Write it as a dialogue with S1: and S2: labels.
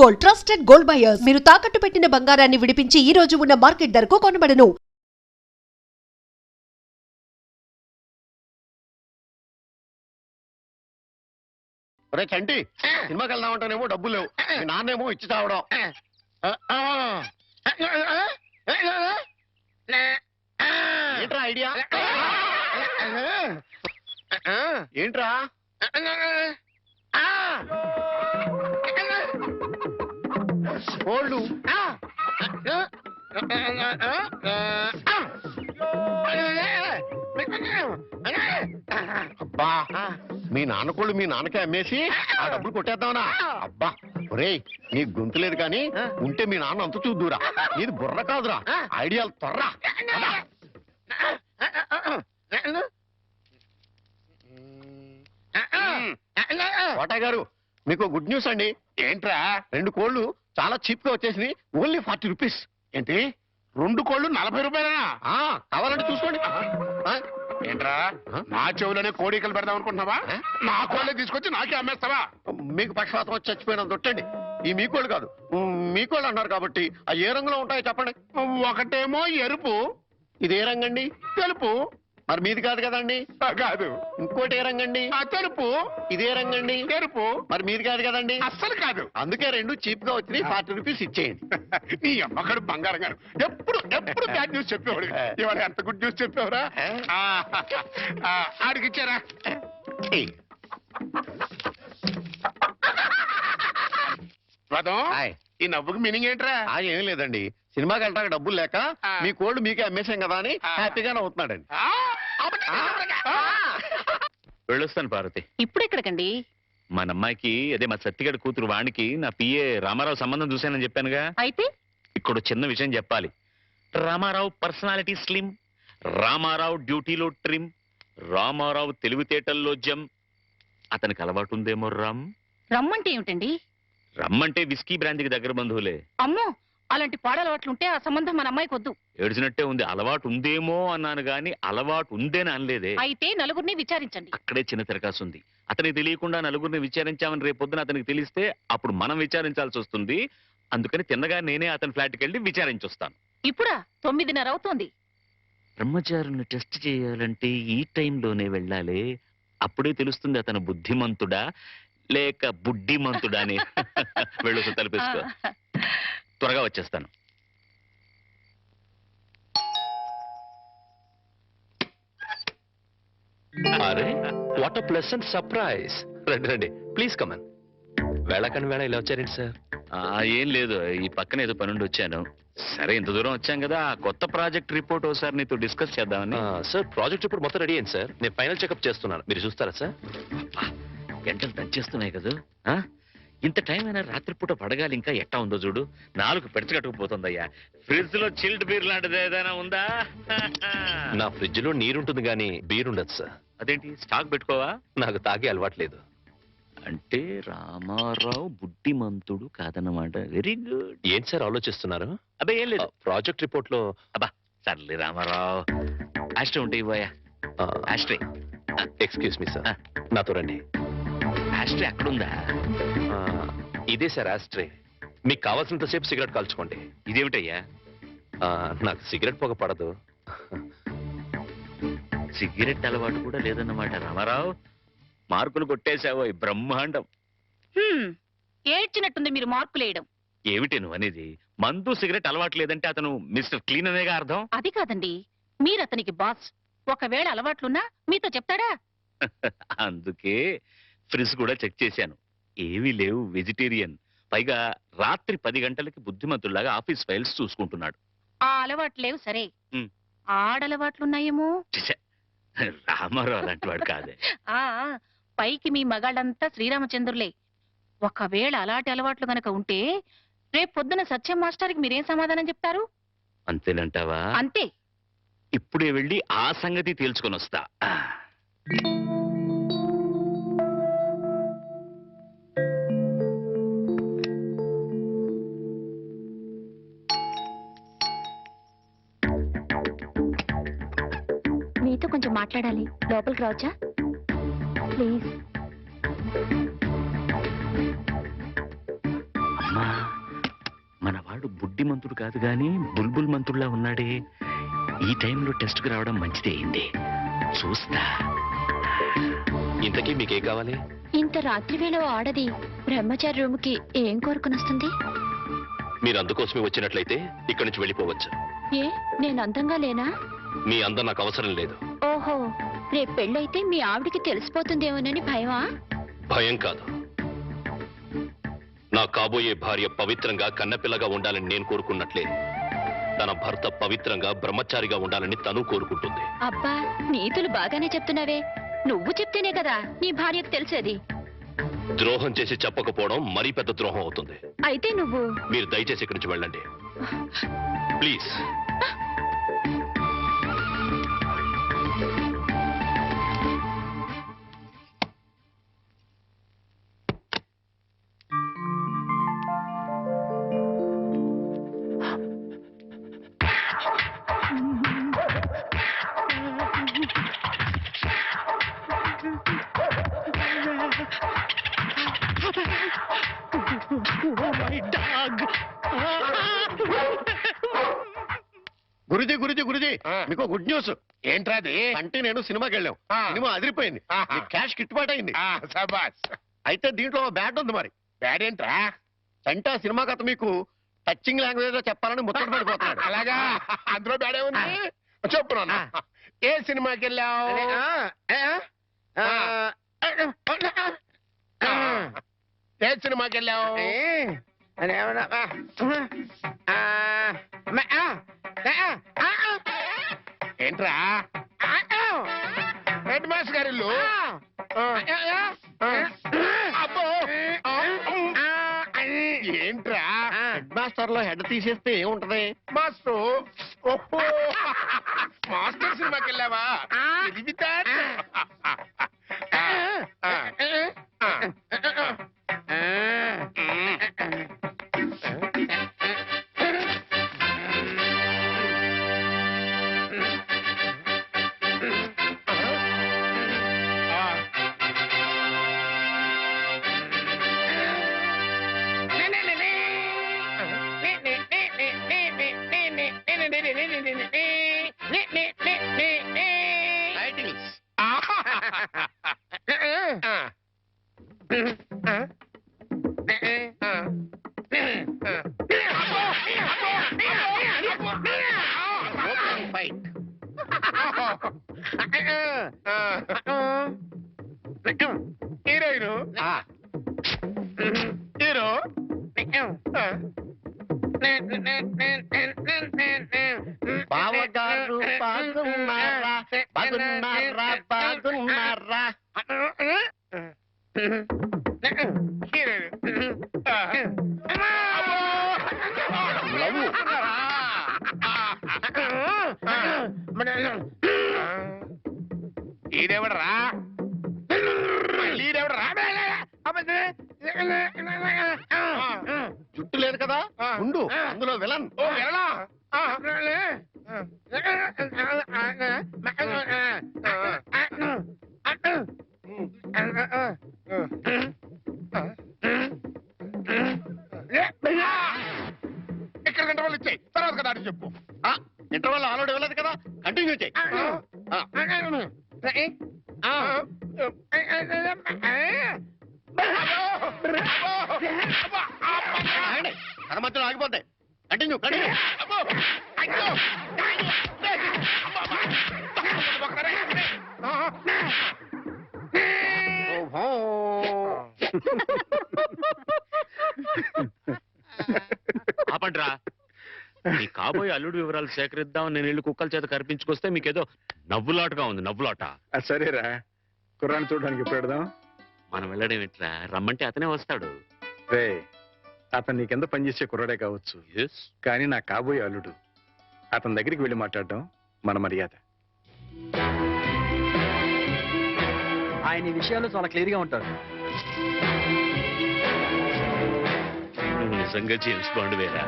S1: Gold, trusted gold buyers. మీరు తాకట్టు పెట్టిన బంగారాన్ని విడిపించి ఈ రోజు ఉన్న మార్కెట్ ధరకు కొనబడను.
S2: ఒరే చంటి, సినిమాకి వెళ్దామంటేనేమో డబ్బులు లేవు, మీ నాన్నేమో ఇచ్చి చావడం. ఏంట్రా ఐడియా? ఏంట్రా కోళ్ళు? అబ్బా, మీ నాన్న కోళ్ళు మీ నాన్నకే అమ్మేసి ఆ డబ్బులు కొట్టేద్దామనా? అబ్బా ఒరేయ్, నీ గొంతు లేదు కానీ ఉంటే మీ నాన్న అంత చూద్దురా. నీది బుర్ర కాదురా, ఐడియాలు త్వరరా. కోటయ్య గారు, మీకు గుడ్ న్యూస్ అండి.
S3: ఏంట్రా?
S2: 2 కోళ్ళు చాలా చీప్ గా వచ్చేసి ఓన్లీ 40 రూపీస్.
S3: ఏంటి 2 కోళ్ళు 40 రూపాయలనా?
S2: కావాలంటే చూసుకోండి.
S3: ఏంట్రా, నా చెవులనే కోడికలు పెడదాం అనుకుంటున్నావా? నా కోళ్ళే తీసుకొచ్చి నాకే అమ్మేస్తావా?
S2: మీకు పక్షపాతం వచ్చి చచ్చిపోయినంత దొట్టండి. ఈ మీ కోళ్ళు కాదు, మీ కోళ్ళు అన్నారు కాబట్టి ఆ ఏ రంగులో ఉంటాయో చెప్పండి.
S3: ఒకటేమో ఎరుపు,
S2: ఇది ఏ రంగండి?
S3: తెలుపు.
S2: మరి మీది కాదు కదండి.
S3: కాదు.
S2: ఇంకోటి ఏ రంగండి?
S3: తెలుపు.
S2: ఇదే రంగండి?
S3: తెలుపు.
S2: మరి మీది కాదు కదండి.
S3: అస్సలు కాదు.
S2: అందుకే 2 చీప్ గా వచ్చి 40 రూపీస్ ఇచ్చేయండి.
S3: నీ అమ్మగారు బంగారం గారు ఎప్పుడు ఎప్పుడు బ్యాడ్ న్యూస్ చెప్పేవాడు. ఇవాళ ఎంత గుడ్ న్యూస్ చెప్పేవరా? ఆడికిచ్చారా? ఈ నవ్వుకి మీనింగ్ ఏంట్రా?
S2: ఏం లేదండి, సినిమాకి వెళ్ళడానికి డబ్బులు లేక మీ కోళ్ళు మీకే అమ్మేశాం కదా అని హ్యాపీగానే అవుతున్నాడండి.
S4: వెళ్ళొస్తాను పార్వతి.
S5: ఇప్పుడు ఎక్కడికండి?
S4: మన అమ్మాయికి, అదే మా సత్తిగడి కూతురు వాణికి నా పిఏ రామారావు సంబంధం చూశానని చెప్పానుగా.
S5: అయితే
S4: ఇక్కడ చిన్న విషయం చెప్పాలి. రామారావు పర్సనాలిటీ స్లిమ్, రామారావు డ్యూటీలో ట్రిమ్, రామారావు తెలివితేటల్లో జమ్. అతనికి అలవాటు ఉందేమో
S5: రమ్మంటే ఏమిటండి?
S4: రమ్మంటే విస్కీ బ్రాంతికి దగ్గర బంధువులే.
S5: అమ్మో, అలాంటి పాడలవాట్లుంటే ఆ సంబంధం మన అమ్మాయికి వద్దు.
S4: ఏడ్చినట్టే ఉంది. అలవాటు ఉందేమో అన్నాను గాని అలవాటు ఉందేని అనలేదే.
S5: అయితే నలుగురిని విచారించండి.
S4: అక్కడే చిన్న తిరకాసు ఉంది. అతనికి తెలియకుండా నలుగురిని విచారించామని రేపొద్దున అతనికి తెలిస్తే అప్పుడు మనం విచారించాల్సి వస్తుంది. అందుకని తిన్నగా నేనే అతని ఫ్లాట్కి వెళ్ళి విచారించొస్తాను.
S5: ఇప్పుడా? 9:30 అవుతోంది.
S4: బ్రహ్మచారుని టెస్ట్ చేయాలంటే ఈ టైంలోనే వెళ్ళాలి. అప్పుడే తెలుస్తుంది అతను బుద్ధిమంతుడా లేక బుడ్డిమంతుడా అని. వెళ్ళు, తలపేసుకో. త్వరగా వచ్చేస్తాను.
S6: అరే, వాట్ అ ప్లెసెంట్ సర్ప్రైజ్. రండి రండి, ప్లీజ్ కమన్. వేళకని వేళ ఇలా వచ్చారేంటి సార్?
S4: ఏం లేదు, ఈ పక్కన ఏదో పనుండి వచ్చాను. సరే, ఇంత దూరం వచ్చాం కదా, కొత్త ప్రాజెక్ట్ రిపోర్ట్ ఒకసారి నీతో డిస్కస్ చేద్దామని.
S6: సార్, ప్రాజెక్ట్ రిపోర్ట్ మొత్తం రెడీ అయింది సార్. నేను ఫైనల్ చెకప్ చేస్తున్నాను, మీరు చూస్తారా సార్?
S4: గంటలు దంచేస్తున్నాయి కదా. ఇంత టైం అయినా రాత్రిపూట పడగాలి. ఇంకా ఎట్టా ఉందో చూడు, 4 పెడచగట్టుకుపోతుందయ్యా. ఫ్రిడ్జ్ లో చిల్డ్ బీర్ లాంటిది ఏదైనా ఉందా?
S6: నా ఫ్రిడ్జ్ లో నీరుంటుంది కానీ బీర్ ఉండదు సార్.
S4: అదేంటి, స్టాక్ పెట్టుకోవా?
S6: నాకు తాగే అలవాట్లేదు.
S4: అంటే రామారావు బుద్ధిమంతుడు కాదన్నమాట. Very good.
S6: ఏం సార్ ఆలోచిస్తున్నారు?
S4: అబ్బే ఏం లేదు.
S6: ప్రాజెక్ట్ రిపోర్ట్ లో
S4: అబ్బా సర్లే రామారావు, ఆస్ట్రే ఉంటే ఇవ్వయా. ఆస్ట్రే.
S6: ఎక్స్క్యూజ్ మీ సార్, నాతో రండి.
S4: ఆస్ట్రే అక్కడుందా?
S6: ఇదే సార్ ఆస్ట్రే. మీకు కావాల్సినంతసేపు సిగరెట్ కాల్చుకోండి.
S4: ఇదేమిటయ్యా?
S6: నాకు సిగరెట్ పొగ పడదు.
S4: సిగరెట్ అలవాటు కూడా లేదన్నమాట. రామారావు, మార్కులు కొట్టేశావో బ్రహ్మాండం.
S5: ఏడ్చినట్టుంది మీరు మార్కులు వేయడం.
S4: ఏమిటి నువ్వు అనేది? మందు సిగరెట్ అలవాటు లేదంటే అతను మిస్టర్ క్లీన్ అనేగా అర్థం.
S5: అది కాదండి, మీరు అతనికి బాస్. ఒకవేళ అలవాట్లున్నా మీతో చెప్తాడా?
S4: అందుకే ఫ్రిడ్జ్ కూడా చెక్ చేశాను, ఏమీ లేవు. వెజిటేరియన్. పైగా రాత్రి 10 గంటలకి బుద్ధిమంతుల్లాగా ఆఫీస్ ఫైల్స్ చూసుకుంటున్నాడు.
S5: ఆ అలవాట్లు లేవు సరే, ఆడలవాట్లున్నాయేమో.
S4: రామారావు అలాంటి వాడు కాదే.
S5: పైకి మీ మగాళ్ళంతా శ్రీరామచంద్రులే. ఒకవేళ అలాంటి అలవాట్లు గనక ఉంటే రేపు పొద్దున సత్యం మాస్టర్కి మీరేం సమాధానం చెప్తారు?
S4: అంతేనంటావా?
S5: అంతే.
S4: ఇప్పుడే వెళ్ళి ఆ సంగతి తేల్చుకొని వస్తా.
S7: మీతో కొంచెం మాట్లాడాలి, లోపలికి రావచ్చా ప్లీజ్?
S4: అమ్మా మనవాడు బుడ్డిమంతుడు కాదు గాని బుల్బుల్ మంతుడులా ఉన్నాడే. ఈ టైంలో టెస్ట్కి రావడం మంచిదే అయింది. చూస్తా.
S6: ఇంతకీ మీకేం కావాలి?
S7: ఇంత రాత్రి వేళ ఆడది బ్రహ్మచారి రూమ్ కి ఏం కోరుకుని వస్తుంది?
S6: మీరు అందుకోసమే వచ్చినట్లయితే ఇక్కడి నుంచి వెళ్ళిపోవచ్చు.
S7: ఏ నేను అందంగా లేనా?
S6: మీ అందం నాకు అవసరం లేదు.
S7: ఓహో, రేపు పెళ్ళైతే మీ ఆవిడికి తెలిసిపోతుందేమోనని భయమా?
S6: భయం కాదు. నా కాబోయే భార్య పవిత్రంగా కన్నపిల్లగా ఉండాలని నేను కోరుకున్నట్లే తన భర్త పవిత్రంగా బ్రహ్మచారిగా ఉండాలని తను కోరుకుంటుంది.
S7: అబ్బా, నీతులు బాగానే చెప్తున్నావే. నువ్వు చెప్తేనే కదా నీ భార్యకు తెలిసేది.
S6: ద్రోహం చేసి చెప్పకపోవడం మరీ పెద్ద ద్రోహం అవుతుంది.
S7: అయితే నువ్వు
S6: మీరు దయచేసి ఇక్కడి నుంచి వెళ్ళండి ప్లీజ్.
S2: గురుజీ గురుజీ గురుజీ మీకు గుడ్ న్యూస్.
S3: ఏంట్రా అది?
S2: అంటే నేను సినిమాకి వెళ్ళాం. సినిమా అదిరిపోయింది.
S3: ఆహా.
S2: క్యాష్ గిట్టుబాటు అయింది.
S3: సబాస్.
S2: అయితే దీంట్లో బ్యాడ్ ఉంది మరి.
S3: బ్యాడ్ ఏంట్రా?
S2: అంటే ఆ సినిమా కథ మీకు టచింగ్ లాంగ్వేజ్ లో చెప్పాలని ముచ్చట పడిపోతున్నాడు.
S3: అలాగా? అందులో బ్యాడే ఉంది. చెప్పు నాన్న. ఏ సినిమాకి వెళ్ళావు? ఏ సినిమాకి వెళ్ళావు? ఏంట్రా? హెడ్ మాస్టర్ గారి ఇల్లు. అబ్బో. ఏంట్రా?
S2: హెడ్ మాస్టర్ లో హెడ్ తీసేస్తే ఏముంటది?
S3: మాస్టర్. ఓహో, మాస్టర్ సినిమాకి వెళ్ళావా? ఇది హీరోయిన్. హీరో.
S2: బావగారు బాగున్నారా? బాగున్నారా? బాగున్నారా?
S3: ఈడెవడరా? ఈడెవడరా?
S2: జుట్టు లేదు కదా ఉండు, అందులో విలన్.
S3: ఓ వెళ్ళా. ఇక్కడ గంట వాళ్ళు ఇచ్చాయి, తర్వాత కదా అని చెప్పు.
S2: ఇంటర్వల్ ఆల్రెడీ వెళ్ళదు కదా, కంటిన్యూ చేయి. కథ మధ్యలో ఆగిపోతాయి. Continue continue.
S4: ఆపండ్రా. మీ కాబోయే అల్లుడు వివరాలు సేకరిద్దామని నేను ఇల్లు కుక్కల చేత కనిపించుకొస్తే మీకేదో నవ్వులాటగా ఉంది. నవ్వులాట.
S8: సరేరా, కుర్రాన్ని చూడడానికి ఎప్పుడు పెడదాం?
S4: మనం వెళ్ళడం ఎట్లా? రమ్మంటే అతనే వస్తాడు.
S8: రే, అతను నీ కింద పనిచేసే కుర్రాడే కావచ్చు, కానీ నా కాబోయే అల్లుడు. అతని దగ్గరికి వెళ్ళి మాట్లాడడం మన మర్యాద.
S9: ఆయన ఈ విషయాల్లో చాలా క్లియర్ గా ఉంటారు.
S4: నువ్వు నిజంగా జేమ్స్ బాండ్ వేరా?